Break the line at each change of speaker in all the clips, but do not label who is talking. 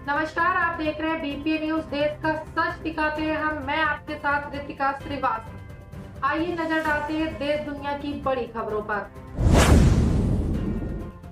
नमस्कार, आप देख रहे हैं बीपीए न्यूज। देश का सच दिखाते हैं हम। मैं आपके साथ रितिका श्रीवास्तव। आइए नजर डालते हैं देश दुनिया की बड़ी खबरों पर।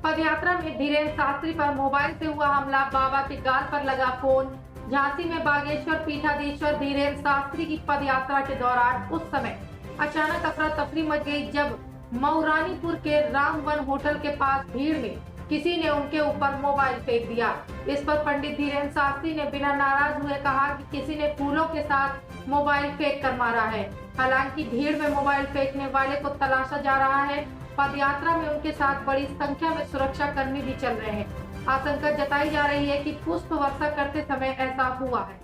पदयात्रा में धीरेन्द्र शास्त्री पर मोबाइल से हुआ हमला, बाबा के गाल पर लगा फोन। झांसी में बागेश्वर पीठाधीश्वर धीरेन्द्र शास्त्री की पदयात्रा के दौरान उस समय अचानक अफरा तफरी मच गई जब मऊरानीपुर के रामवन होटल के पास भीड़ में किसी ने उनके ऊपर मोबाइल फेंक दिया। इस पर पंडित धीरेन्द्र शास्त्री ने बिना नाराज हुए कहा कि किसी ने फूलों के साथ मोबाइल फेंक कर मारा है। हालांकि भीड़ में मोबाइल फेंकने वाले को तलाशा जा रहा है। पदयात्रा में उनके साथ बड़ी संख्या में सुरक्षा कर्मी भी चल रहे हैं। आशंका जताई जा रही है कि पुष्प वर्षा करते समय ऐसा हुआ है।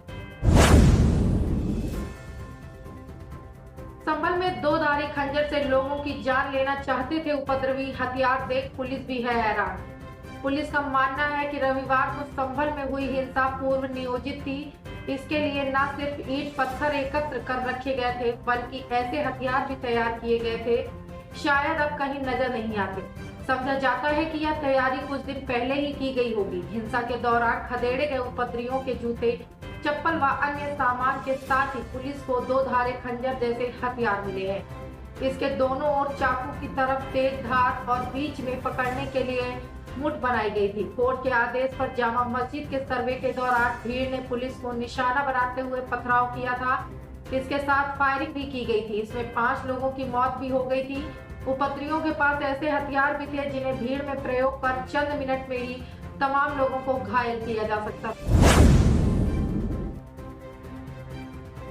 संभल में दो धारी खंजर से लोगों की जान लेना चाहते थे उपद्रवी, हथियार देख पुलिस भी है हैरान। पुलिस का मानना है कि रविवार को संभल में हुई हिंसा पूर्व नियोजित थी। इसके लिए न सिर्फ ईंट पत्थर एकत्र कर रखे गए थे बल्कि ऐसे हथियार भी तैयार किए गए थे शायद अब कहीं नजर नहीं आते। समझा जाता है कि यह तैयारी कुछ दिन पहले ही की गई होगी। हिंसा के दौरान खदेड़े गए उपद्रवियों के जूते, चप्पल व अन्य सामान के साथ ही पुलिस को दो धारे खंजर जैसे हथियार मिले हैं। इसके दोनों ओर चाकू की तरफ तेज धार और बीच में पकड़ने के लिए मुठ बनाई गई थी। कोर्ट के आदेश पर जामा मस्जिद के सर्वे के दौरान भीड़ ने पुलिस को निशाना बनाते हुए पथराव किया था। इसके साथ फायरिंग भी की गई थी। इसमें 5 लोगों की मौत भी हो गई थी। उपद्रवियों के पास ऐसे हथियार भी थे जिन्हें भीड़ में प्रयोग कर चंद मिनट में ही तमाम लोगों को घायल किया जा सकता।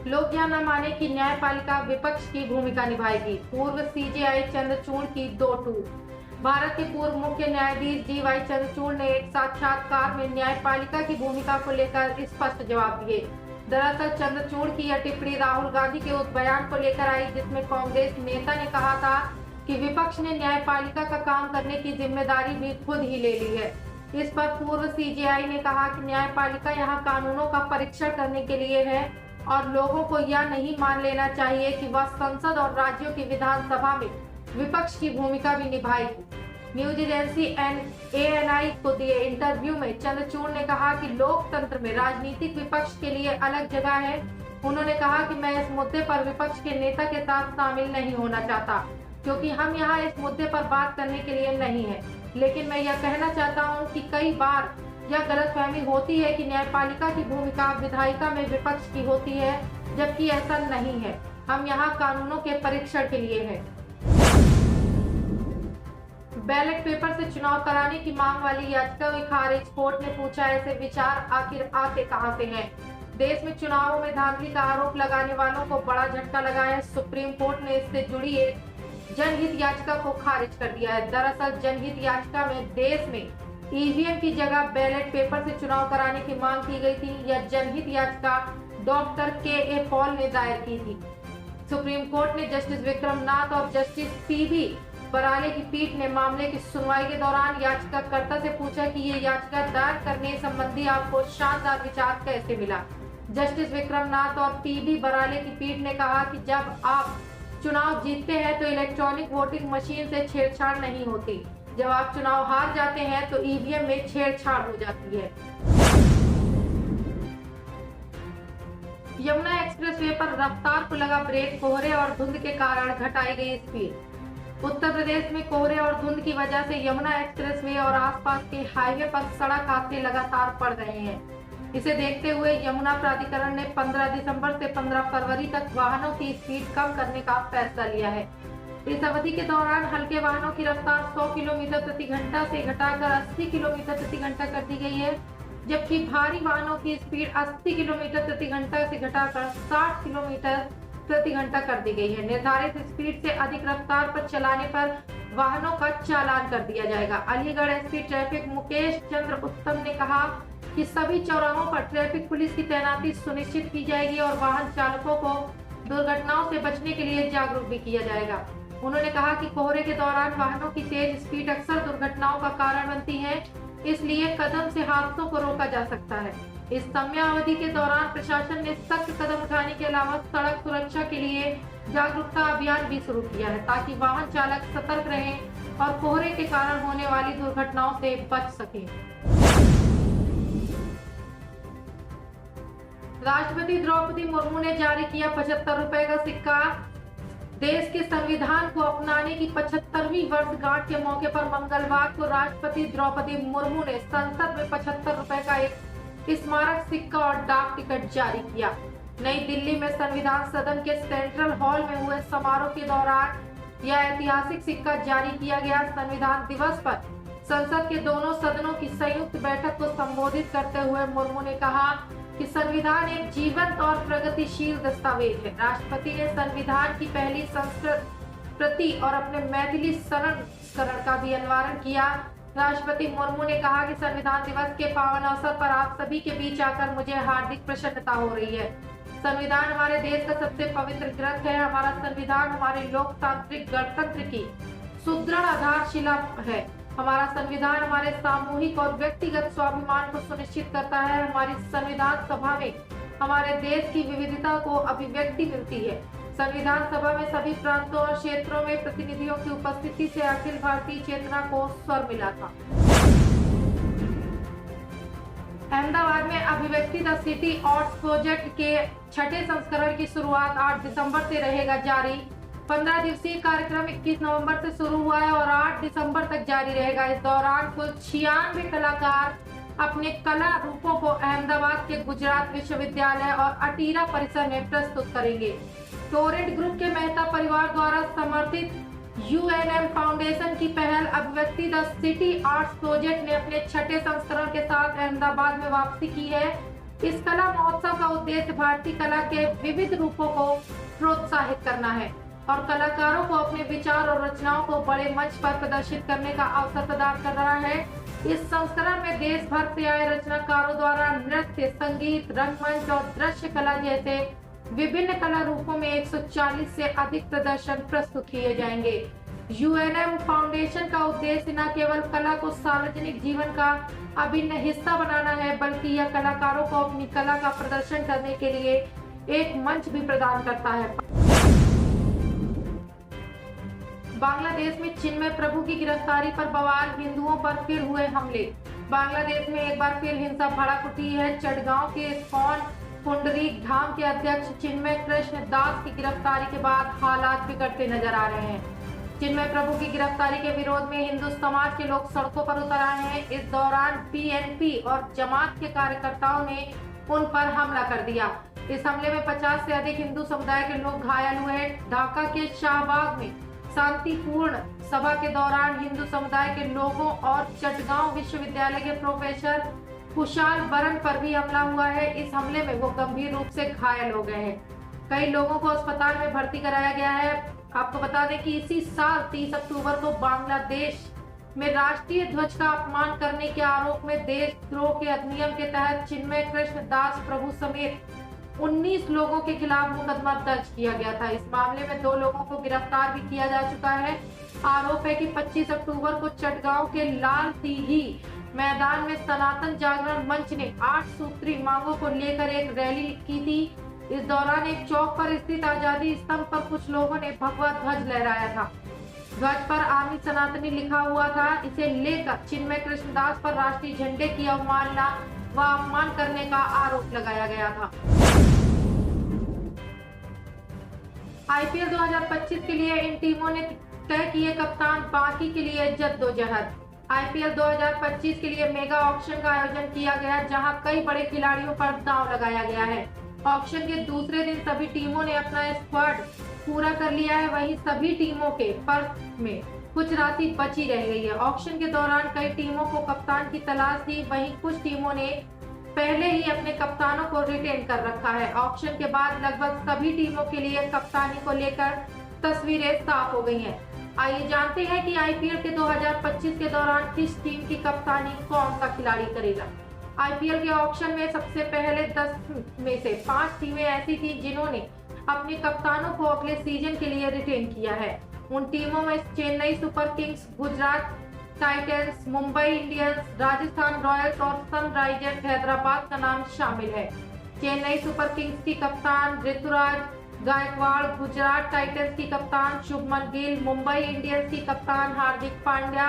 लोग यह न माने कि न्यायपालिका विपक्ष की भूमिका निभाएगी। पूर्व सीजेआई चंद्रचूड़ की 2 टूक। भारत के पूर्व मुख्य न्यायाधीश DY चंद्रचूड़ ने एक साक्षात्कार में न्यायपालिका की भूमिका को लेकर स्पष्ट जवाब दिए। दरअसल चंद्रचूड़ की यह टिप्पणी राहुल गांधी के उस बयान को लेकर आई जिसमें कांग्रेस नेता ने कहा था कि विपक्ष ने न्यायपालिका का काम करने की जिम्मेदारी भी खुद ही ले ली है। इस पर पूर्व सीजेआई ने कहा कि न्यायपालिका यहाँ कानूनों का परीक्षण करने के लिए है और लोगों को यह नहीं मान लेना चाहिए कि वह संसद और राज्यों की विधानसभा में विपक्ष की भूमिका भी निभाएगी। न्यूज एजेंसी ANI को दिए इंटरव्यू में चंद्रचूड़ ने कहा कि लोकतंत्र में राजनीतिक विपक्ष के लिए अलग जगह है। उन्होंने कहा कि मैं इस मुद्दे पर विपक्ष के नेता के साथ शामिल नहीं होना चाहता क्योंकि हम यहाँ इस मुद्दे पर बात करने के लिए नहीं है। लेकिन मैं यह कहना चाहता हूँ कि कई बार यह गलतफहमी होती है कि न्यायपालिका की भूमिका विधायिका में विपक्ष की होती है, जबकि ऐसा नहीं है। हम यहाँ कानूनों के परीक्षण के लिए हैं। बैलेट पेपर से चुनाव कराने की मांग वाली याचिका हुई खारिज। कोर्ट ने पूछा ऐसे विचार आखिर आते कहां से हैं। देश में चुनावों में धांधली का आरोप लगाने वालों को बड़ा झटका लगा है। सुप्रीम कोर्ट ने इससे जुड़ी एक जनहित याचिका को खारिज कर दिया है। दरअसल जनहित याचिका में देश में EVM की जगह बैलेट पेपर से चुनाव कराने की मांग की गई थी। यह जनहित याचिका डॉक्टर KA पॉल ने दायर की थी। सुप्रीम कोर्ट ने जस्टिस विक्रमनाथ और जस्टिस PB बराले की पीठ ने मामले की सुनवाई के दौरान याचिकाकर्ता से पूछा कि ये याचिका दायर करने संबंधी आपको शानदार विचार कैसे मिला। जस्टिस विक्रमनाथ और PB बराले की पीठ ने कहा कि जब आप चुनाव जीतते हैं तो इलेक्ट्रॉनिक वोटिंग मशीन से छेड़छाड़ नहीं होती। जब आप चुनाव हार जाते हैं तो EVM में छेड़छाड़ हो जाती है। यमुना एक्सप्रेसवे पर रफ्तार को लगा ब्रेक। कोहरे और धुंध के कारण घटाई गई स्पीड। उत्तर प्रदेश में कोहरे और धुंध की वजह से यमुना एक्सप्रेसवे और आसपास के हाईवे पर सड़क हादसे लगातार बढ़ रहे हैं। इसे देखते हुए यमुना प्राधिकरण ने 15 दिसंबर से 15 फरवरी तक वाहनों की स्पीड कम करने का फैसला लिया है। इस अवधि के दौरान हल्के वाहनों की रफ्तार 100 किलोमीटर प्रति घंटा से घटाकर 80 किलोमीटर प्रति घंटा कर दी गई है, जबकि भारी वाहनों की स्पीड 80 किलोमीटर प्रति घंटा से घटाकर 60 किलोमीटर प्रति घंटा कर दी गई है। निर्धारित स्पीड से अधिक रफ्तार पर चलाने पर वाहनों का चालान कर दिया जाएगा। अलीगढ़ SP ट्रैफिक मुकेश चंद्र उत्तम ने कहा कि सभी चौराहों पर ट्रैफिक पुलिस की तैनाती सुनिश्चित की जाएगी और वाहन चालकों को दुर्घटनाओं से बचने के लिए जागरूक भी किया जाएगा। उन्होंने कहा कि कोहरे के दौरान वाहनों की तेज स्पीड अक्सर दुर्घटनाओं का कारण बनती है, इसलिए कदम से हादसों को रोका जा सकता है। इस समयावधि के दौरान प्रशासन ने सख्त कदम उठाने के अलावा सड़क सुरक्षा के लिए जागरूकता अभियान भी शुरू किया है ताकि वाहन चालक सतर्क रहें और कोहरे के कारण होने वाली दुर्घटनाओं से बच सकें। राष्ट्रपति द्रौपदी मुर्मू ने जारी किया 75 रुपए का सिक्का। देश के संविधान को अपनाने की 75वीं वर्षगांठ के मौके पर मंगलवार को राष्ट्रपति द्रौपदी मुर्मू ने संसद में 75 रुपए का एक स्मारक सिक्का और डाक टिकट जारी किया। नई दिल्ली में संविधान सदन के सेंट्रल हॉल में हुए समारोह के दौरान यह ऐतिहासिक सिक्का जारी किया गया। संविधान दिवस पर संसद के दोनों सदनों की संयुक्त बैठक को संबोधित करते हुए मुर्मू ने कहा कि संविधान एक जीवंत और प्रगतिशील दस्तावेज है। राष्ट्रपति ने संविधान की पहली संस्कृत प्रति और अपने मैथिली संस्करण का भी अनावरण किया। राष्ट्रपति मुर्मू ने कहा कि संविधान दिवस के पावन अवसर पर आप सभी के बीच आकर मुझे हार्दिक प्रसन्नता हो रही है। संविधान हमारे देश का सबसे पवित्र ग्रंथ है। हमारा संविधान हमारे लोकतांत्रिक गणतंत्र की सुदृढ़ आधारशिला है। हमारा संविधान हमारे सामूहिक और व्यक्तिगत स्वाभिमान को सुनिश्चित करता है। हमारी संविधान सभा में हमारे देश की विविधता को अभिव्यक्ति मिलती है। संविधान सभा में सभी प्रांतों और क्षेत्रों में प्रतिनिधियों की उपस्थिति से अखिल भारतीय चेतना को स्वर मिला था। अहमदाबाद में अभिव्यक्ति द सिटी आर्ट्स प्रोजेक्ट के 6ठे संस्करण की शुरुआत 8 दिसंबर से रहेगा जारी। 15 दिवसीय कार्यक्रम 21 नवंबर से शुरू हुआ है और 8 दिसंबर तक जारी रहेगा। इस दौरान कुल 96 कलाकार अपने कला रूपों को अहमदाबाद के गुजरात विश्वविद्यालय और अटीरा परिसर में प्रस्तुत करेंगे। टोरेंट ग्रुप के मेहता परिवार द्वारा समर्थित UNM फाउंडेशन की पहल अभिव्यक्ति द सिटी आर्ट्स प्रोजेक्ट ने अपने 6ठे संस्करण के साथ अहमदाबाद में वापसी की है। इस कला महोत्सव का उद्देश्य भारतीय कला के विविध रूपों को प्रोत्साहित करना है और कलाकारों को अपने विचार और रचनाओं को बड़े मंच पर प्रदर्शित करने का अवसर प्रदान कर रहा है। इस संस्करण में देश भर से आए रचनाकारों द्वारा नृत्य, संगीत, रंगमंच और दृश्य कला जैसे विभिन्न कला रूपों में 140 से अधिक प्रदर्शन प्रस्तुत किए जाएंगे। UNM फाउंडेशन का उद्देश्य न केवल कला को सार्वजनिक जीवन का अभिन्न हिस्सा बनाना है, बल्कि यह कलाकारों को अपनी कला का प्रदर्शन करने के लिए एक मंच भी प्रदान करता है। बांग्लादेश में चिन्मय प्रभु की गिरफ्तारी पर बवाल, हिंदुओं पर फिर हुए हमले। बांग्लादेश में एक बार फिर हिंसा भड़क उठी है। चटगांव के इस्कॉन पुंडरीक धाम के अध्यक्ष चिन्मय कृष्ण दास की गिरफ्तारी के बाद हालात बिगड़ते नजर आ रहे हैं। चिन्मय प्रभु की गिरफ्तारी के विरोध में हिंदू समाज के लोग सड़कों पर उतर आए हैं। इस दौरान BNP और जमात के कार्यकर्ताओं ने उन पर हमला कर दिया। इस हमले में 50 से अधिक हिंदू समुदाय के लोग घायल हुए। ढाका के शाहबाग में शांतिपूर्ण सभा के दौरान हिंदू समुदाय के लोगों और चटगांव विश्वविद्यालय के प्रोफेसर कुशाल बरन पर भी हमला हुआ है। इस हमले में वो गंभीर रूप से घायल हो गए हैं। कई लोगों को अस्पताल में भर्ती कराया गया है। आपको बता दें कि इसी साल 30 अक्टूबर को बांग्लादेश में राष्ट्रीय ध्वज का अपमान करने के आरोप में देशद्रोह के अधिनियम के तहत चिन्मय कृष्ण दास प्रभु समेत 19 लोगों के खिलाफ मुकदमा दर्ज किया गया था। इस मामले में 2 लोगों को गिरफ्तार भी किया जा चुका है। आरोप है कि 25 अक्टूबर को चटगांव के लाल दीघी मैदान में सनातन जागरण मंच ने 8 सूत्री मांगों को लेकर एक रैली की थी। इस दौरान एक चौक पर स्थित आजादी स्तंभ पर कुछ लोगों ने भगवा ध्वज लहराया था। ध्वज पर आमी सनातनी लिखा हुआ था। इसे लेकर चिन्मय कृष्णदास पर राष्ट्रीय झंडे की अवमानना व अपमान करने का आरोप लगाया गया था। IPL 2025 के लिए इन टीमों ने तय किए कप्तान, बाकी के लिए जद्दोजहद। IPL 2025 के लिए मेगा ऑक्शन का आयोजन किया गया, जहां कई बड़े खिलाड़ियों पर दांव लगाया गया है। ऑक्शन के दूसरे दिन सभी टीमों ने अपना स्क्वाड पूरा कर लिया है। वहीं सभी टीमों के पर्स में कुछ राशि बची रह गई है। ऑक्शन के दौरान कई टीमों को कप्तान की तलाश थी, वहीं कुछ टीमों ने पहले ही अपने कप्तानों को रिटेन कर रखा है। ऑक्शन के बाद लगभग सभी टीमों के लिए कप्तानी को लेकर तस्वीरें साफ हो गई हैं। आइए जानते हैं कि IPL के 2025 के दौरान किस टीम की कप्तानी कौन सा खिलाड़ी करेगा। IPL के ऑक्शन में सबसे पहले 10 में से 5 टीमें ऐसी थी जिन्होंने अपने कप्तानों को अगले सीजन के लिए रिटेन किया है। उन टीमों में Chennai super Kings, Gujarat Titans, Mumbai Indians, Rajasthan Royals और सनराइजर्स हैदराबाद का नाम शामिल है। चेन्नई सुपर किंग्स की कप्तान ऋतुराज गायकवाड़, गुजरात टाइटंस की कप्तान शुभमन गिल, मुंबई इंडियंस की कप्तान हार्दिक पांड्या,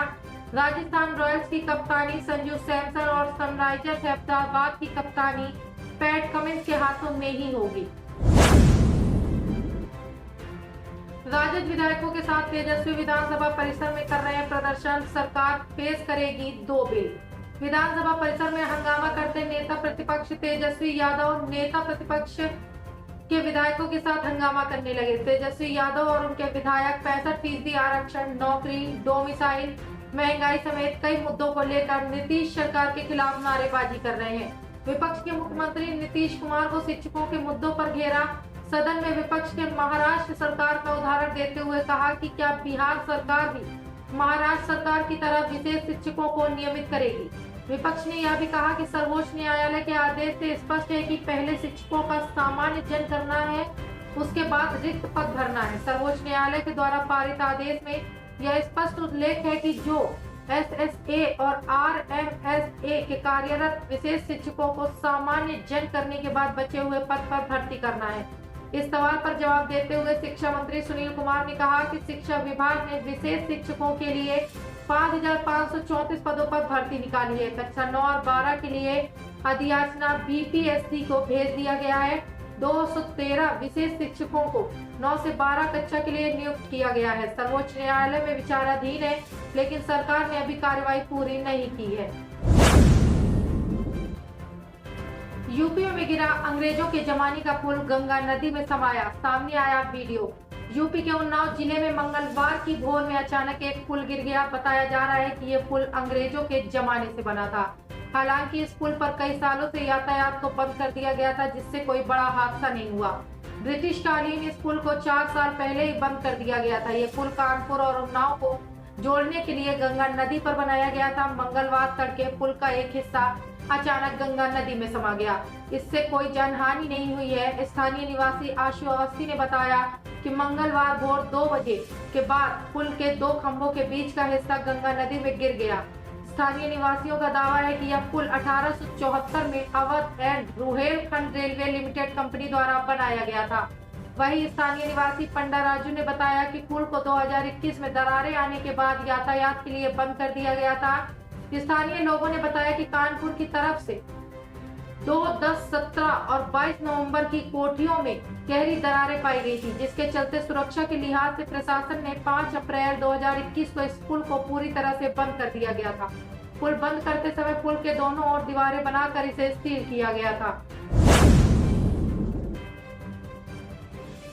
राजस्थान रॉयल्स की कप्तानी संजू सैमसन और सनराइजर्स हैदराबाद की कप्तानी पैट कमिंस के हाथों में ही होगी। राजद विधायकों के साथ तेजस्वी विधानसभा परिसर में कर रहे प्रदर्शन, सरकार पेश करेगी 2 बिल। विधानसभा परिसर में हंगामा करते नेता प्रतिपक्ष तेजस्वी यादव नेता प्रतिपक्ष के विधायकों के साथ हंगामा करने लगे। तेजस्वी यादव और उनके विधायक 65% आरक्षण, नौकरी, डोमिसाइल, महंगाई समेत कई मुद्दों को लेकर नीतीश सरकार के खिलाफ नारेबाजी कर रहे हैं। विपक्ष के मुख्यमंत्री नीतीश कुमार को शिक्षकों के मुद्दों पर घेरा। सदन में विपक्ष के महाराष्ट्र सरकार का उदाहरण देते हुए कहा कि क्या बिहार सरकार भी महाराष्ट्र सरकार की तरह विशेष शिक्षकों को नियमित करेगी। विपक्ष ने यह भी कहा कि सर्वोच्च न्यायालय के आदेश से स्पष्ट है कि पहले शिक्षकों का सामान्य चयन करना है, उसके बाद रिक्त पद भरना है। सर्वोच्च न्यायालय के द्वारा पारित आदेश में यह स्पष्ट उल्लेख है कि जो SSA और RMSA के कार्यरत विशेष शिक्षकों को सामान्य चयन करने के बाद बचे हुए पद पर भर्ती करना है। इस सवाल पर जवाब देते हुए शिक्षा मंत्री सुनील कुमार ने कहा कि शिक्षा विभाग ने विशेष शिक्षकों के लिए 5,534 पदों पर भर्ती निकाली है। कक्षा 9 और 12 के लिए अधियाचना BPSC को भेज दिया गया है। 213 विशेष शिक्षकों को 9 से 12 कक्षा के लिए नियुक्त किया गया है। सर्वोच्च न्यायालय में विचाराधीन है, लेकिन सरकार ने अभी कार्रवाई पूरी नहीं की है। यूपी में गिरा अंग्रेजों के जमाने का पुल गंगा नदी में समाया, सामने आया वीडियो। यूपी के उन्नाव जिले में मंगलवार की भोर में अचानक एक पुल गिर गया। बताया जा रहा है कि ये पुल अंग्रेजों के जमाने से बना था। हालांकि इस पुल पर कई सालों से यातायात को बंद कर दिया गया था, जिससे कोई बड़ा हादसा नहीं हुआ। ब्रिटिश कालीन इस पुल को 4 साल पहले ही बंद कर दिया गया था। ये पुल कानपुर और उन्नाव को जोड़ने के लिए गंगा नदी पर बनाया गया था। मंगलवार तड़के पुल का एक हिस्सा अचानक गंगा नदी में समा गया। इससे कोई जानहानि नहीं हुई है। स्थानीय निवासी आशु अवस्थी ने बताया कि मंगलवार भोर 2 बजे के बाद पुल के 2 खंभों के बीच का हिस्सा गंगा नदी में गिर गया। स्थानीय निवासियों का दावा है कि यह पुल 1874 में Awadh and Rohilkhand railway limited company द्वारा बनाया गया था। वहीं स्थानीय निवासी पंडा राजू ने बताया कि पुल को 2021 में दरारें आने के बाद यातायात के लिए बंद कर दिया गया था। स्थानीय लोगों ने बताया कि कानपुर की तरफ से 2, 10, 17 और 22 नवंबर की कोठियों में गहरी दरारें पाई गई थी, जिसके चलते सुरक्षा के लिहाज से प्रशासन ने 5 अप्रैल 2021 को इस पुल को पूरी तरह से बंद कर दिया गया था। पुल बंद करते समय पुल के दोनों ओर दीवारें बनाकर इसे सील किया गया था।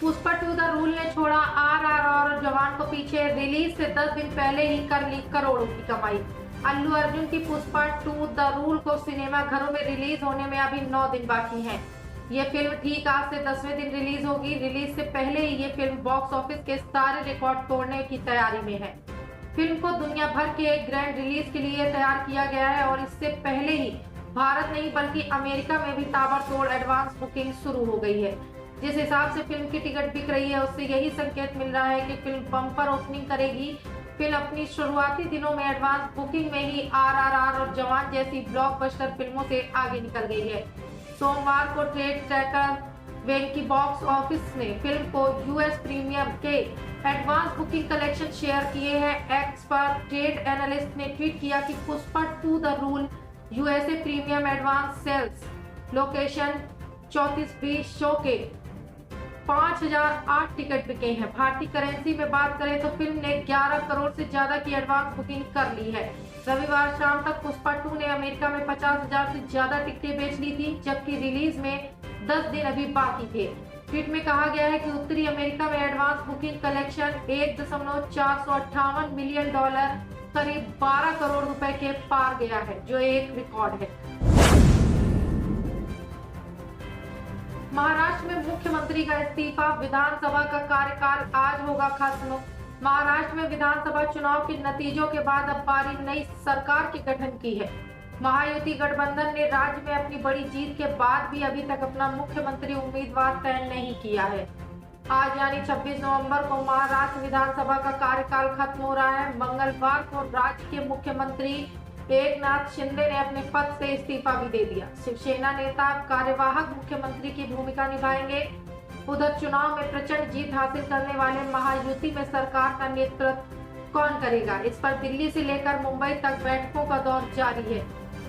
पुष्पा 2 द रूल ने छोड़ा RRR और जवान को पीछे। रिलीज से 10 दिन पहले ही कर ली करोड़ों की कमाई। अल्लू अर्जुन की पुष्पा 2 द रूल को सिनेमा घरों में रिलीज होने में अभी 9 दिन बाकी हैं। ये फिल्म ठीक आज से 10वें दिन रिलीज होगी। रिलीज से पहले ही ये फिल्म बॉक्स ऑफिस के सारे रिकॉर्ड तोड़ने की तैयारी में है। फिल्म को दुनिया भर के एक ग्रैंड रिलीज के लिए तैयार किया गया है और इससे पहले ही भारत नहीं बल्कि अमेरिका में भी ताबड़तोड़ एडवांस बुकिंग शुरू हो गई है। जिस हिसाब से फिल्म की टिकट बिक रही है, उससे यही संकेत मिल रहा है कि फिल्म बम्पर ओपनिंग करेगी। फिल्म अपनी शुरुआती दिनों में एडवांस बुकिंग में ही RRR और जवान जैसी ब्लॉकबस्टर फिल्मों से आगे निकल गई है। सोमवार को ट्रेड ट्रैकर वेंकी बॉक्स ऑफिस ने फिल्म को US प्रीमियम के एडवांस बुकिंग कलेक्शन शेयर किए हैं। एक्स पर ट्रेड एनालिस्ट ने ट्वीट किया कि Pushpa 2 the rule USA premium advance sales location 3420 show के 5008 टिकट बिके हैं। भारतीय करेंसी में बात करें तो फिल्म ने 11 करोड़ से ज्यादा की एडवांस बुकिंग कर ली है। रविवार शाम तक पुष्पा 2 ने अमेरिका में 50,000 से ज्यादा टिकटें बेच ली थी, जबकि रिलीज में 10 दिन अभी बाकी थे। ट्वीट में कहा गया है कि उत्तरी अमेरिका में एडवांस बुकिंग कलेक्शन $1.458 मिलियन करीब 12 करोड़ रुपए के पार गया है, जो एक रिकॉर्ड है। महाराष्ट्र में मुख्यमंत्री का इस्तीफा, विधानसभा का कार्यकाल आज होगा खत्म। महाराष्ट्र में विधानसभा चुनाव के नतीजों के बाद अब बारी नई सरकार के गठन की है। महायुति गठबंधन ने राज्य में अपनी बड़ी जीत के बाद भी अभी तक अपना मुख्यमंत्री उम्मीदवार तय नहीं किया है। आज यानी 26 नवंबर को महाराष्ट्र विधानसभा का कार्यकाल खत्म हो रहा है। मंगलवार को राज्य के मुख्यमंत्री एकनाथ शिंदे ने अपने पद से इस्तीफा भी दे दिया। शिवसेना नेता कार्यवाहक मुख्यमंत्री की भूमिका निभाएंगे। उधर चुनाव में प्रचंड जीत हासिल करने वाले महायुति में सरकार का नेतृत्व कौन करेगा, इस पर दिल्ली से लेकर मुंबई तक बैठकों का दौर जारी है।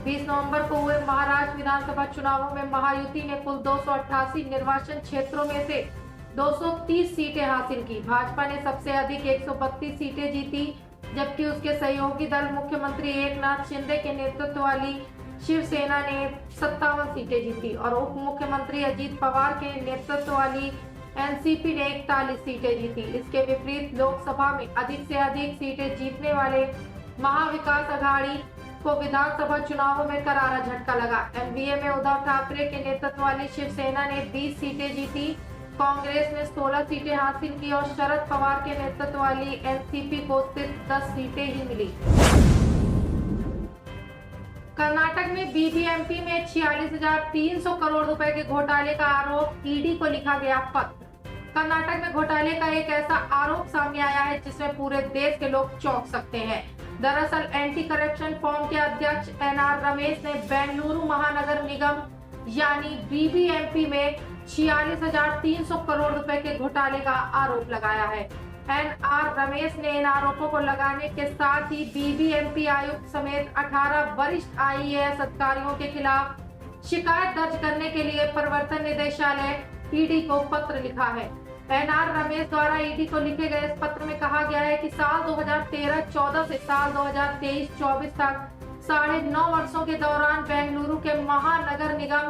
20 नवंबर को हुए महाराष्ट्र विधानसभा चुनावों में महायुति ने कुल 288 निर्वाचन क्षेत्रों में से 230 सीटें हासिल की। भाजपा ने सबसे अधिक 132 सीटें जीती, जबकि उसके सहयोगी दल मुख्यमंत्री एकनाथ शिंदे के नेतृत्व वाली शिवसेना ने 57 सीटें जीती और उप मुख्यमंत्री अजित पवार के नेतृत्व वाली एनसीपी ने 41 सीटें जीती। इसके विपरीत लोकसभा में अधिक से अधिक सीटें जीतने वाले महाविकास आघाड़ी को विधानसभा चुनावों में करारा झटका लगा। एनडीए में उद्धव ठाकरे के नेतृत्व वाली शिवसेना ने 20 सीटें जीती, कांग्रेस ने 16 सीटें हासिल की और शरद पवार के नेतृत्व वाली एनसीपी को सिर्फ 10 सीटें ही मिली। कर्नाटक में बीबीएमपी में 46,300 करोड़ रुपए के घोटाले का आरोप, ईडी को लिखा गया पत्र। कर्नाटक में घोटाले का एक ऐसा आरोप सामने आया है जिसमें पूरे देश के लोग चौंक सकते हैं। दरअसल एंटी करप्शन फोरम के अध्यक्ष एनआर रमेश ने बेंगलुरु महानगर निगम यानी बीबीएमपी में 46,300 करोड़ रुपए के घोटाले का आरोप लगाया है। एनआर रमेश ने इन आरोपों को लगाने के साथ ही बीबीएमपी आयुक्त समेत 18 वरिष्ठ आईएएस अधिकारियों के खिलाफ शिकायत दर्ज करने के लिए प्रवर्तन निदेशालय ईडी को पत्र लिखा है। एनआर रमेश द्वारा ईडी को लिखे गए इस पत्र में कहा गया है कि साल 2013-14 से साल 2023-24 तक 9.5 वर्षों के दौरान बेंगलुरु के महानगर निगम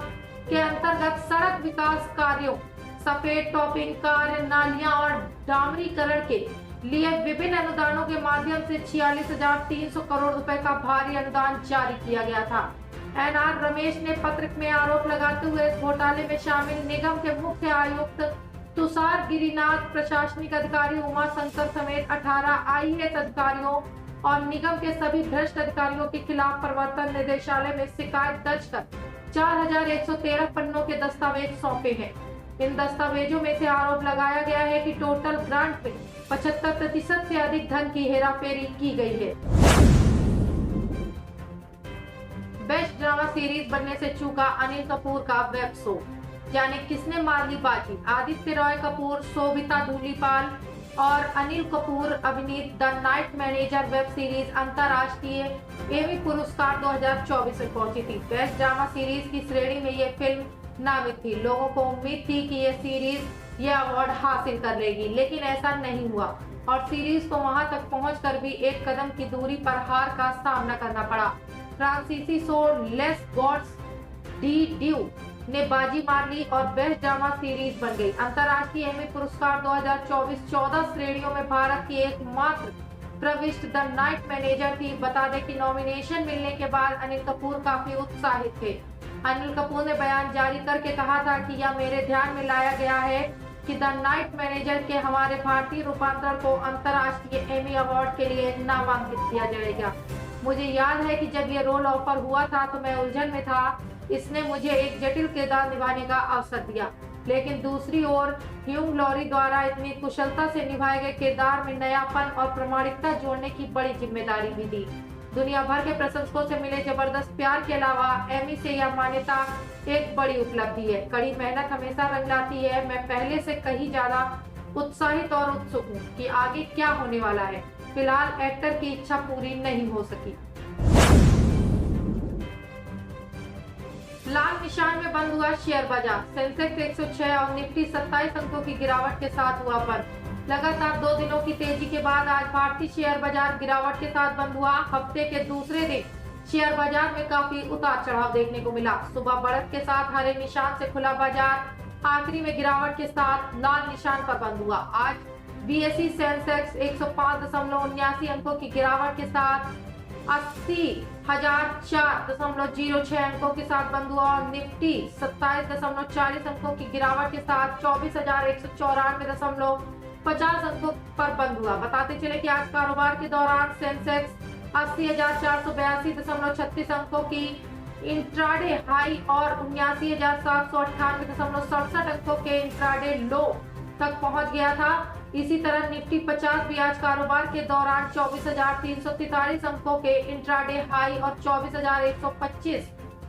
के अंतर्गत सड़क विकास कार्यों, सफेद टॉपिंग कार्य, नालियां और डामरीकरण के लिए विभिन्न अनुदानों के माध्यम से 46,300 करोड़ रुपए का भारी अनुदान जारी किया गया था। एनआर रमेश ने पत्र में आरोप लगाते हुए इस घोटाले में शामिल निगम के मुख्य आयुक्त तुषार गिरिनाथ, प्रशासनिक अधिकारी उमा शंकर समेत 18 आईएएस अधिकारियों और निगम के सभी भ्रष्ट अधिकारियों के खिलाफ प्रवर्तन निदेशालय में शिकायत दर्ज कर 4,113 पन्नों के दस्तावेज सौंपे हैं। इन दस्तावेजों में से आरोप लगाया गया है कि टोटल ग्रांट में 75% से अधिक धन की हेराफेरी की गई है। बेस्ट ड्रामा सीरीज बनने से चूका अनिल कपूर का वेब शो, जाने किसने मार ली बाजी। आदित्य रॉय कपूर, शोभिता धूलीपाल और अनिल कपूर अभिनीत the night manager web series अंतर्राष्ट्रीय एमी पुरस्कार 2024 में पहुंची थी। बेस्ट ड्रामा सीरीज की श्रेणी में ये फिल्म नामित थी। लोगों को उम्मीद थी कि ये सीरीज ये अवार्ड हासिल कर लेगी, लेकिन ऐसा नहीं हुआ और सीरीज को वहां तक पहुंचकर भी एक कदम की दूरी पर हार का सामना करना पड़ा। फ्रांसीसी शो लेस गॉड्स डी ड्यू ने बाजी मार ली और बेस्ट ड्रामा सीरीज बन गई। अंतर्राष्ट्रीय एमी पुरस्कार 2024-14 श्रेणियों में भारत की एकमात्र प्रविष्ट द नाइट मैनेजर थी। बता दें कि नॉमिनेशन मिलने के बाद अनिल कपूर काफी उत्साहित थे। अनिल कपूर ने बयान जारी करके कहा था कि यह मेरे ध्यान में लाया गया है कि द नाइट मैनेजर के हमारे भारतीय रूपांतरण को अंतर्राष्ट्रीय एमी अवार्ड के लिए नामांकित किया जाएगा। मुझे याद है कि जब यह रोल ऑफर हुआ था तो मैं उलझन में था। इसने मुझे एक जटिल किरदार निभाने का अवसर दिया, लेकिन दूसरी ओर ह्यूग लॉरी द्वारा इतनी कुशलता से निभाए गए किरदार में नयापन और प्रामाणिकता जोड़ने की बड़ी जिम्मेदारी भी दी। दुनिया भर के प्रशंसकों से मिले जबरदस्त प्यार के अलावा एमी से यह मान्यता एक बड़ी उपलब्धि है। कड़ी मेहनत हमेशा रंग लाती है। मैं पहले से कहीं ज्यादा उत्साहित और उत्सुक हूँ कि आगे क्या होने वाला है। फिलहाल एक्टर की इच्छा पूरी नहीं हो सकी। लाल निशान में बंद हुआ शेयर बाजार। सेंसेक्स 106 और निफ्टी 27 अंकों की गिरावट के साथ हुआ बंद। लगातार 2 दिनों की तेजी के बाद आज भारतीय शेयर बाजार गिरावट के साथ बंद हुआ। हफ्ते के दूसरे दिन शेयर बाजार में काफी उतार चढ़ाव देखने को मिला। सुबह बढ़त के साथ हरे निशान से खुला बाजार, आखिरी में गिरावट के साथ लाल निशान पर बंद हुआ। आज बीएसई सेंसेक्स 105.79 अंकों की गिरावट के साथ 80,004.06 अंकों के साथ बंद हुआ और निफ्टी 27.40 अंकों की गिरावट के साथ 24,194.50 अंकों पर बंद हुआ। बताते चले कि आज कारोबार के दौरान सेंसेक्स 80,482.36 अंकों की इंट्राडे हाई और 79,798.67 अंकों के इंट्राडे लो तक पहुंच गया था। इसी तरह निफ्टी 50 भी आज कारोबार के दौरान 24,343 अंकों के इंट्राडे हाई और 24,125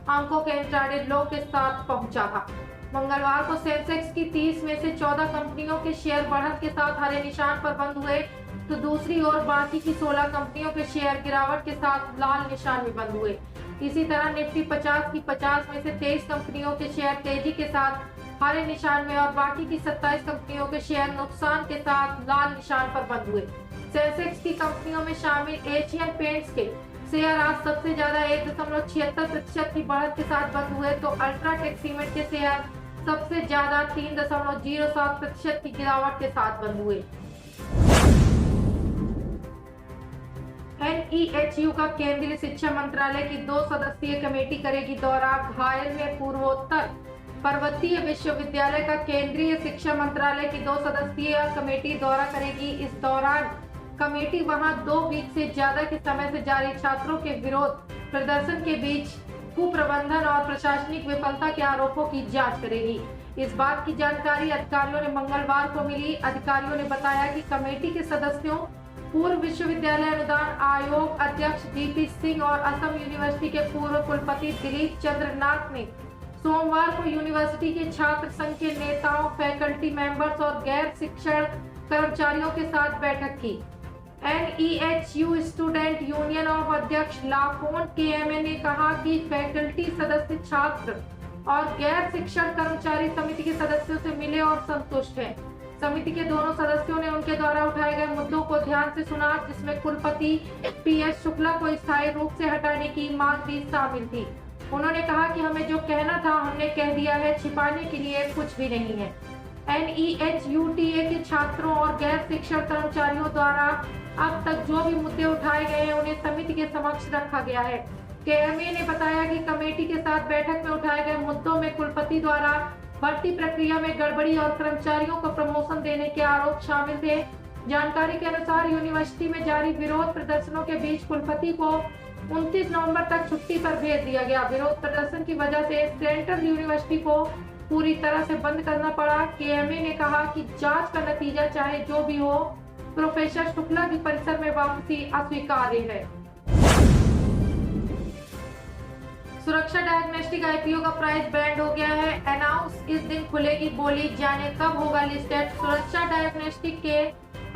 अंकों के इंट्राडे लो के साथ पहुंचा था। मंगलवार को सेंसेक्स की 30 में से 14 कंपनियों के शेयर बढ़त के साथ हरे निशान पर बंद हुए, तो दूसरी ओर बाकी की 16 कंपनियों के शेयर गिरावट के साथ लाल निशान में बंद हुए। इसी तरह निफ्टी 50 की 50 में से 23 कंपनियों के शेयर तेजी के साथ हरे निशान में और बाकी की 27 कंपनियों के शेयर नुकसान के साथ लाल निशान पर बंद हुए। सेंसेक्स की कंपनियों में शामिल एशियन पेंट्स के शेयर आज सबसे ज्यादा 1.76% की बढ़त के साथ बंद हुए, तो अल्ट्राटेक सीमेंट के शेयर सबसे ज्यादा 3.07% की गिरावट के साथ बंद हुए। NEHU का केंद्रीय शिक्षा मंत्रालय की 2 सदस्यीय कमेटी करेगी दौरा। घायल में पूर्वोत्तर पर्वतीय विश्वविद्यालय का केंद्रीय शिक्षा मंत्रालय की 2 सदस्यीय कमेटी दौरा करेगी। इस दौरान कमेटी वहां 2 वीक से ज्यादा के समय से जारी छात्रों के विरोध प्रदर्शन के बीच कुप्रबंधन और प्रशासनिक विफलता के आरोपों की जांच करेगी। इस बात की जानकारी अधिकारियों ने मंगलवार को मिली। अधिकारियों ने बताया कि कमेटी के सदस्यों पूर्व विश्वविद्यालय अनुदान आयोग अध्यक्ष DP सिंह और असम यूनिवर्सिटी के पूर्व कुलपति दिलीप चंद्र नाथ ने सोमवार को यूनिवर्सिटी के छात्र संघ के नेताओं, फैकल्टी मेंबर्स और गैर शिक्षण कर्मचारियों के साथ बैठक की। NEHU स्टूडेंट यूनियन ऑफ अध्यक्ष लाफोन KMA ने कहा कि फैकल्टी सदस्य छात्र और गैर शिक्षण कर्मचारी समिति के सदस्यों से मिले और संतुष्ट हैं। समिति के दोनों सदस्यों ने उनके द्वारा उठाए गए मुद्दों को ध्यान से सुना, जिसमें कुलपति PS शुक्ला को स्थायी रूप से हटाने की मांग भी शामिल थी। उन्होंने कहा कि हमें जो कहना था हमने कह दिया है, छिपाने के लिए कुछ भी नहीं है। NEHUTA के छात्रों और गैर शिक्षण कर्मचारियों द्वारा अब तक जो भी मुद्दे उठाए गए हैं उन्हें समिति के समक्ष रखा गया है। KMA ने बताया कि कमेटी के साथ बैठक में उठाए गए मुद्दों में कुलपति द्वारा भर्ती प्रक्रिया में गड़बड़ी और कर्मचारियों को प्रमोशन देने के आरोप शामिल थे। जानकारी के अनुसार यूनिवर्सिटी में जारी विरोध प्रदर्शनों के बीच कुलपति को 29 नवंबर तक छुट्टी पर भेज दिया गया। विरोध प्रदर्शन की वजह से सेंट्रल यूनिवर्सिटी को पूरी तरह से बंद करना पड़ा। KMA ने कहा कि जांच का नतीजा चाहे जो भी हो, प्रोफेसर शुक्ला की परिसर में वापसी अस्वीकार्य है। सुरक्षा डायग्नोस्टिक IPO का प्राइस बैंड हो गया है। अनाउंस इस दिन खुलेगी बोली, जाने कब होगा लिस्टेड। सुरक्षा डायग्नोस्टिक के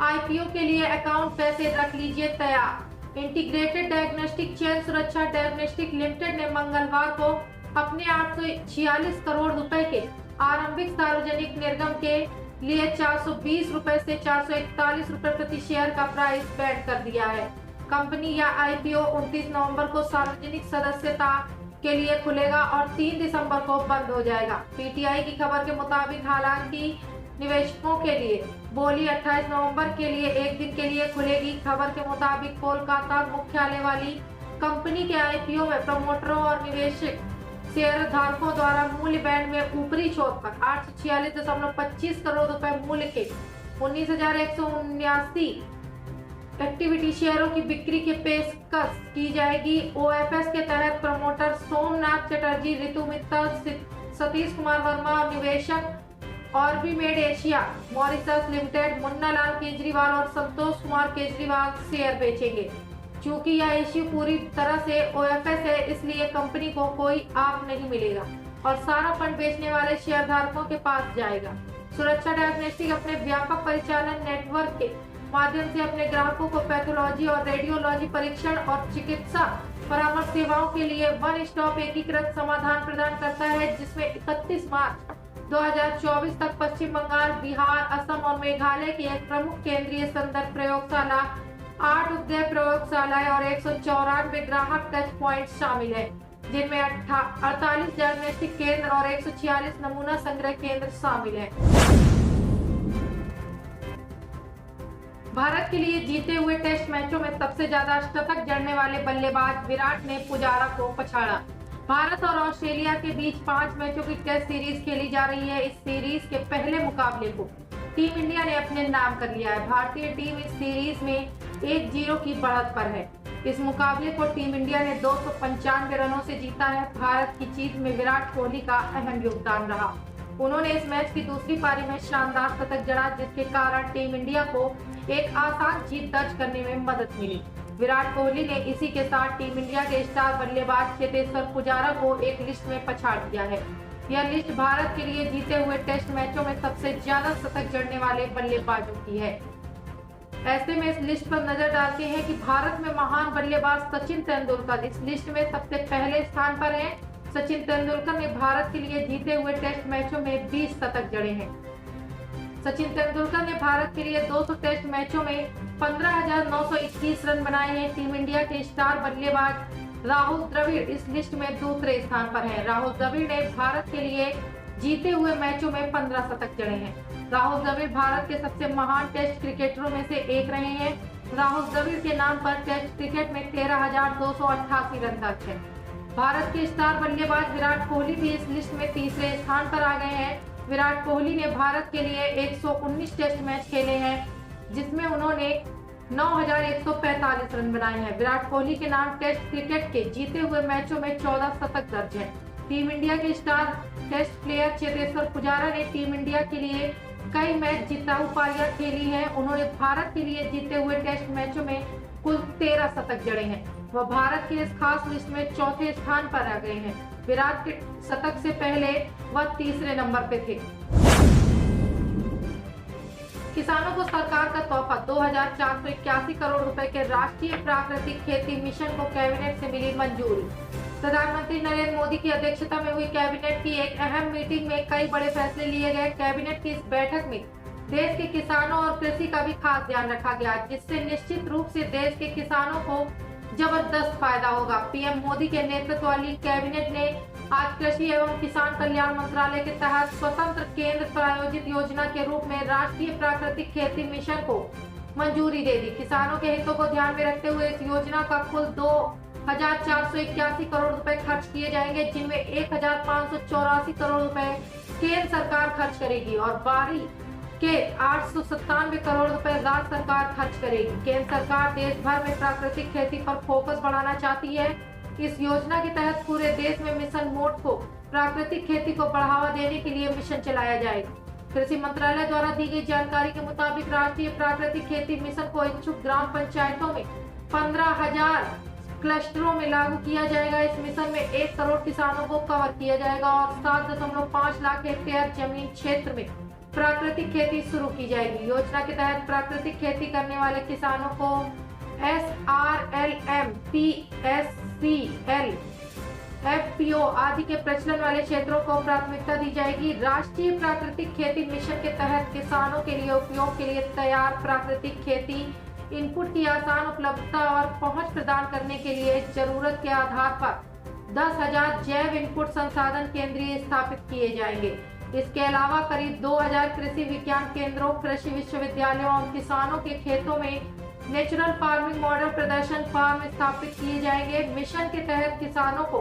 IPO के लिए अकाउंट पैसे रख लीजिए तैयार। इंटीग्रेटेड डायग्नोस्टिक चेन सुरक्षा डायग्नोस्टिक लिमिटेड ने मंगलवार को अपने 846 करोड़ रुपए के आरंभिक सार्वजनिक निर्गम के लिए 420 रुपए से 441 रुपए प्रति शेयर का प्राइस बैंड कर दिया है। कंपनी या IPO 29 नवंबर को सार्वजनिक सदस्यता के लिए खुलेगा और 3 दिसंबर को बंद हो जाएगा। PTI की खबर के मुताबिक हालांकि निवेशकों के लिए बोली 28 नवंबर के लिए एक दिन के लिए खुलेगी। खबर के मुताबिक कोलकाता मुख्यालय वाली कंपनी के IPO में प्रमोटरों और निवेशक शेयर धारकों द्वारा मूल्य बैंड में ऊपरी छोर पर 846.25 करोड़ रुपए मूल्य के 19,179 इक्विटी शेयरों की बिक्री की पेशकश की जाएगी। OFS के तहत प्रमोटर सोमनाथ चटर्जी, रितु मित्तल, सतीश कुमार वर्मा और निवेशक ऑर्बिमेड Asia Mauritius limited, Munna Lal Kejriwal और संतोष कुमार केजरीवाल शेयर बेचेंगे। चूंकि यह इश्यू पूरी तरह से OFS है, इसलिए कंपनी को कोई लाभ नहीं मिलेगा और सारा फंड बेचने वाले शेयरधारकों के पास जाएगा। सुरक्षा डायग्नोस्टिक अपने व्यापक परिचालन नेटवर्क के माध्यम से अपने ग्राहकों को पैथोलॉजी और रेडियोलॉजी परीक्षण और चिकित्सा परामर्श सेवाओं के लिए वन स्टॉप एकीकृत समाधान प्रदान करता है, जिसमें 31 मार्च 2024 तक पश्चिम बंगाल, बिहार, असम और मेघालय की एक प्रमुख केंद्रीय संदर्भ प्रयोगशाला, 8 उपग्रह प्रयोगशालाएं और 194 ग्राहक टच पॉइंट शामिल है, जिनमें 48 डायग्नोस्टिक केंद्र और 146 नमूना संग्रह केंद्र शामिल है। भारत के लिए जीते हुए टेस्ट मैचों में सबसे ज्यादा शतक जड़ने वाले बल्लेबाज विराट ने पुजारा को पछाड़ा। भारत और ऑस्ट्रेलिया के बीच 5 मैचों की टेस्ट सीरीज खेली जा रही है। इस सीरीज के पहले मुकाबले को टीम इंडिया ने अपने नाम कर लिया है। भारतीय टीम इस सीरीज में 1-0 की बढ़त पर है। इस मुकाबले को टीम इंडिया ने 295 रनों से जीता है। भारत की जीत में विराट कोहली का अहम योगदान रहा। उन्होंने इस मैच की दूसरी पारी में शानदार शतक जड़ा, जिसके कारण टीम इंडिया को एक आसान जीत दर्ज करने में मदद मिली। विराट कोहली ने इसी के साथ टीम इंडिया के स्टार बल्लेबाज चेतेश्वर पुजारा को एक लिस्ट में पछाड़ दिया है। यह लिस्ट भारत के लिए जीते हुए टेस्ट मैचों में सबसे ज्यादा शतक जड़ने वाले बल्लेबाजों की है। ऐसे में इस लिस्ट पर नजर डालते हैं कि भारत में महान बल्लेबाज सचिन तेंदुलकर इस लिस्ट में सबसे पहले स्थान पर हैं। सचिन तेंदुलकर ने भारत के लिए जीते हुए टेस्ट मैचों में 20 शतक जड़े हैं। सचिन तेंदुलकर ने भारत के लिए 200 टेस्ट मैचों में 15,921 रन बनाए हैं। टीम इंडिया के स्टार बल्लेबाज राहुल द्रविड़ इस लिस्ट में दूसरे स्थान पर हैं। राहुल द्रविड़ ने भारत के लिए जीते हुए मैचों में 15 शतक जड़े हैं। राहुल द्रविड़ भारत के सबसे महान टेस्ट क्रिकेटरों में से एक रहे हैं। राहुल द्रविड़ के नाम पर टेस्ट क्रिकेट में 13,288 रन दर्ज हैं। भारत के स्टार बल्लेबाज विराट कोहली भी इस लिस्ट में तीसरे स्थान पर आ गए हैं। विराट कोहली ने भारत के लिए 119 टेस्ट मैच खेले हैं, जिसमें उन्होंने 9,145 रन बनाए हैं। विराट कोहली के नाम टेस्ट क्रिकेट के जीते हुए मैचों में 14 शतक दर्ज हैं। टीम इंडिया के star test player Cheteshwar Pujara ने टीम इंडिया के लिए कई मैच जिताऊ पारियां खेली हैं। उन्होंने भारत के लिए जीते हुए टेस्ट मैचों में कुल 13 शतक जड़े हैं। वह भारत की इस खास लिस्ट में चौथे स्थान पर आ गए हैं। विराट के शतक से पहले वह तीसरे नंबर पे थे। किसानों को सरकार का तोहफा 2,481 करोड़ रुपए के राष्ट्रीय प्राकृतिक खेती मिशन को कैबिनेट से मिली मंजूरी। प्रधानमंत्री नरेंद्र मोदी की अध्यक्षता में हुई कैबिनेट की एक अहम मीटिंग में कई बड़े फैसले लिए गए। कैबिनेट की इस बैठक में देश के किसानों और कृषि का भी खास ध्यान रखा गया, जिससे निश्चित रूप से देश के किसानों को जबरदस्त फायदा होगा। पीएम मोदी के नेतृत्व वाली कैबिनेट ने आज कृषि एवं किसान कल्याण मंत्रालय के तहत स्वतंत्र केंद्र प्रायोजित योजना के रूप में राष्ट्रीय प्राकृतिक खेती मिशन को मंजूरी दे दी। किसानों के हितों को ध्यान में रखते हुए इस योजना का कुल 2,481 करोड़ रुपए खर्च किए जाएंगे, जिनमें 1,584 करोड़ रुपए केंद्र सरकार खर्च करेगी और बाकी के 897 करोड़ रुपए राज्य सरकार खर्च करेगी। केंद्र सरकार देश भर में प्राकृतिक खेती पर फोकस बढ़ाना चाहती है। इस योजना के तहत पूरे देश में मिशन मोड को प्राकृतिक खेती को बढ़ावा देने के लिए मिशन चलाया जाएगा। कृषि मंत्रालय द्वारा दी गई जानकारी के मुताबिक राष्ट्रीय प्राकृतिक खेती मिशन को इच्छुक ग्राम पंचायतों में 15,000 क्लस्टरों में लागू किया जाएगा। इस मिशन में 1 करोड़ किसानों को कवर किया जाएगा और 7.5 लाख हेक्टेयर जमीन क्षेत्र में प्राकृतिक खेती शुरू की जाएगी। योजना के तहत प्राकृतिक खेती करने वाले किसानों को SRLM, PSCL, FPO आदि के प्रचलन वाले क्षेत्रों को प्राथमिकता दी जाएगी। राष्ट्रीय प्राकृतिक खेती मिशन के तहत किसानों के लिए उपयोग के लिए तैयार प्राकृतिक खेती इनपुट की आसान उपलब्धता और पहुंच प्रदान करने के लिए जरूरत के आधार पर 10,000 जैव इनपुट संसाधन केंद्र स्थापित किए जाएंगे। इसके अलावा करीब 2,000 कृषि विज्ञान केंद्रों, कृषि विश्वविद्यालयों और किसानों के खेतों में नेचुरल फार्मिंग मॉडल प्रदर्शन फार्म स्थापित किए जाएंगे। मिशन के तहत किसानों को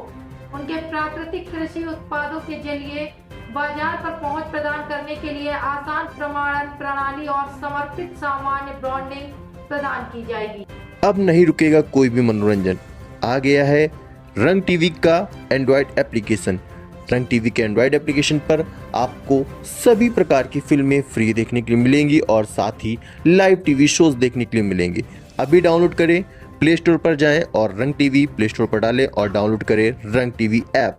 उनके प्राकृतिक कृषि उत्पादों के जरिए बाजार पर पहुंच प्रदान करने के लिए आसान प्रमाणन प्रणाली और समर्पित सामान्य ब्रांडिंग प्रदान की जाएगी।
अब नहीं रुकेगा कोई भी मनोरंजन। आ गया है रंग टीवी का एंड्रॉयड एप्लीकेशन। रंग टीवी के एंड्रॉयड एप्लीकेशन पर आपको सभी प्रकार की फिल्में फ्री देखने के लिए मिलेंगी और साथ ही लाइव टीवी शोज देखने के लिए मिलेंगे। अभी डाउनलोड करें, प्ले स्टोर पर जाएं और रंग टीवी प्ले स्टोर पर डालें और डाउनलोड करें रंग टीवी ऐप।